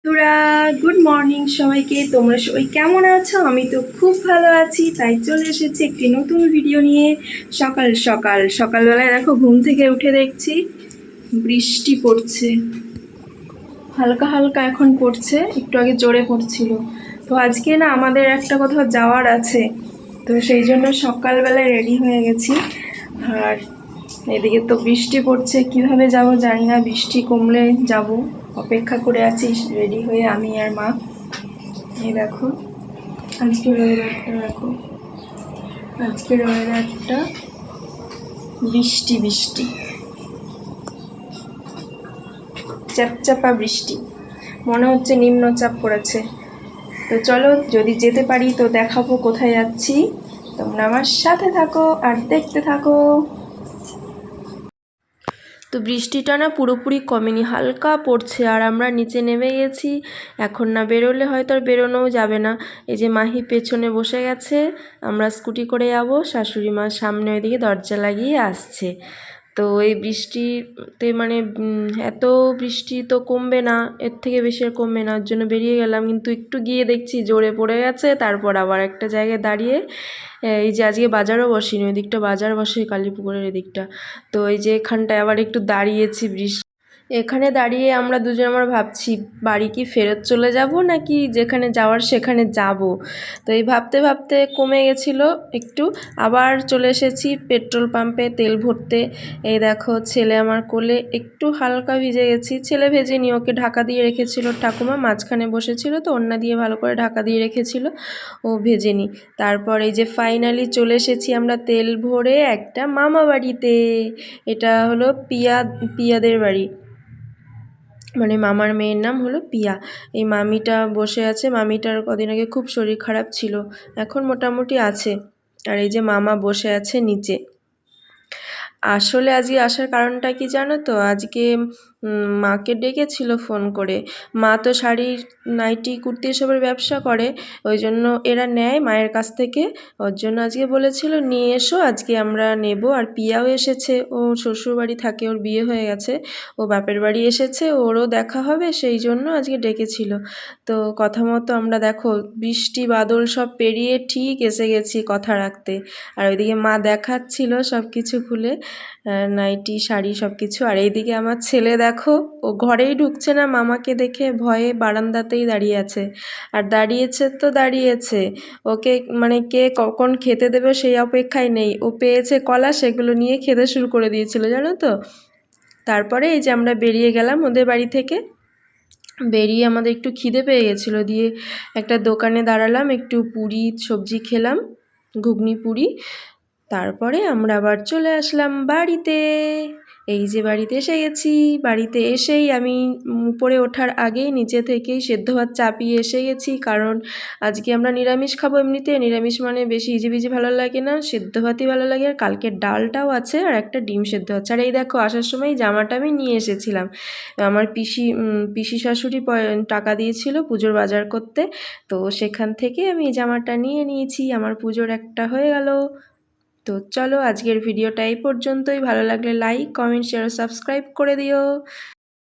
তোরা good morning সবাইকে। তোমরা সবাই কেমন আছো? আমি তো খুব ভালো আছি, তাই চলে এসেছি একটি নতুন ভিডিও নিয়ে। সকাল সকাল সকালবেলায় দেখো, ঘুম থেকে উঠে দেখছি বৃষ্টি পড়ছে, হালকা হালকা এখন পড়ছে, একটু আগে জোরে পড়ছিল। তো আজকে না আমাদের একটা কোথাও যাওয়ার আছে, তো সেই জন্য সকালবেলায় রেডি হয়ে গেছি। আর এদিকে তো বৃষ্টি পড়ছে, কিভাবে যাব জানি না, বৃষ্টি কমলে যাব। অপেক্ষা করে আছি রেডি হয়ে আমি আর মা। এই দেখো, আজকের ওয়েদারটা দেখো, আজকের ওয়েদারটা বৃষ্টি বৃষ্টি, চ্যাপচ্যাপা বৃষ্টি, মনে হচ্ছে নিম্নচাপ পড়েছে। তো চলো, যদি যেতে পারি তো দেখাবো কোথায় যাচ্ছি। তোমরা আমার সাথে থাকো আর দেখতে থাকো। তো বৃষ্টিটা না পুরোপুরি কমেনি, হালকা পড়ছে, আর আমরা নিচে নেমে গেছি। এখন না বেরোলে হয়তো আর বেরোনোও যাবে না। এই যে মাহি পেছনে বসে গেছে, আমরা স্কুটি করে যাবো, শাশুড়ি মা সামনে ওইদিকে দরজা লাগিয়ে আসছে। তো এই বৃষ্টিতে মানে এত বৃষ্টি তো কমবে না, এর থেকে বেশি আর কমবে না, ওর জন্য বেরিয়ে গেলাম। কিন্তু একটু গিয়ে দেখছি জোরে পড়ে গেছে, তারপর আবার একটা জায়গায় দাঁড়িয়ে, এই যে আজকে বাজারও বসেনি, ওই দিকটা বাজার বসে কালীপুকুরের এদিকটা। তো এই যে এখানটায় আবার একটু দাঁড়িয়েছি এখানে দাঁড়িয়ে আমরা দুজন আমরা ভাবছি বাড়ি কি ফেরত চলে যাব নাকি যেখানে যাওয়ার সেখানে যাব। তো এই ভাবতে ভাবতে কমে গেছিলো একটু, আবার চলে এসেছি পেট্রোল পাম্পে তেল ভরতে। এই দেখো ছেলে আমার কোলে, একটু হালকা ভিজে গেছি, ছেলে ভেজেনি, ওকে ঢাকা দিয়ে রেখেছিল ঠাকুমা, মাঝখানে বসেছিল তো ওড়না দিয়ে ভালো করে ঢাকা দিয়ে রেখেছিল, ও ভেজেনি। তারপর এই যে ফাইনালি চলে এসেছি আমরা তেল ভরে একটা মামা বাড়িতে। এটা হলো পিয়াদের বাড়ি, মানে মামার মেয়ের নাম হলো পিয়া। এই মামিটা বসে আছে, মামিটার কদিন আগে খুব শরীর খারাপ ছিল, এখন মোটামুটি আছে। আর এই যে মামা বসে আছে নিচে। আসলে আজকে আসার কারণটা কি জানো তো, আজকে মাকে ডেকেছিল ফোন করে। মা তো শাড়ি, নাইটি, কুর্তি এসবের ব্যবসা করে, ওই জন্য এরা নেয় মায়ের কাছ থেকে। ওর জন্য আজকে বলেছিল নিয়ে এসো, আজকে আমরা নেব। আর পিয়াও এসেছে, ও শ্বশুর বাড়ি থাকে, ওর বিয়ে হয়ে গেছে, ও বাপের বাড়ি এসেছে, ওরও দেখা হবে, সেই জন্য আজকে ডেকেছিল। তো কথা মতো আমরা দেখো বৃষ্টি বাদল সব পেরিয়ে ঠিক এসে গেছি কথা রাখতে। আর ওইদিকে মা দেখাচ্ছিল সব কিছু খুলে, নাইটি, শাড়ি সব কিছু। আর এইদিকে আমার ছেলে দেখো, ও ঘরেই ঢুকছে না, মামাকে দেখে ভয়ে বারান্দাতেই দাঁড়িয়ে আছে। আর দাঁড়িয়েছে তো দাঁড়িয়েছে, ওকে মানে কে কখন খেতে দেবে সেই অপেক্ষায় নেই, ও পেয়েছে কলা, সেগুলো নিয়ে খেতে শুরু করে দিয়েছিল জানো তো। তারপরে এই যে আমরা বেরিয়ে গেলাম ওদের বাড়ি থেকে, বেরিয়ে আমাদের একটু খিদে পেয়ে গেছিলো, দিয়ে একটা দোকানে দাঁড়ালাম, একটু পুরি সবজি খেলাম, ঘুগনি পুরি। তারপরে আমরা আবার চলে আসলাম বাড়িতে। এই যে বাড়িতে এসে গেছি, বাড়িতে এসেই আমি উপরে ওঠার আগেই নিচে থেকেই সেদ্ধ ভাত চাপিয়ে এসে গেছি, কারণ আজকে আমরা নিরামিষ খাবো। এমনিতে নিরামিষ মানে বেশি ইজিবিজি ভালো লাগে না, সেদ্ধ ভাতই ভালো লাগে। আর কালকে ডালটাও আছে, আর একটা ডিম সেদ্ধ হচ্ছে। আর এই দেখো আসার সময় জামাটা আমি নিয়ে এসেছিলাম, আমার পিসি শাশুড়ি টাকা দিয়েছিল পুজোর বাজার করতে, তো সেখান থেকে আমি এই জামাটা নিয়ে নিয়েছি, আমার পুজোর একটা হয়ে গেল। তো চলো আজকের ভিডিওটা এই পর্যন্তই, ভালো লাগলে লাইক, কমেন্ট, শেয়ার ও সাবস্ক্রাইব করে দিও।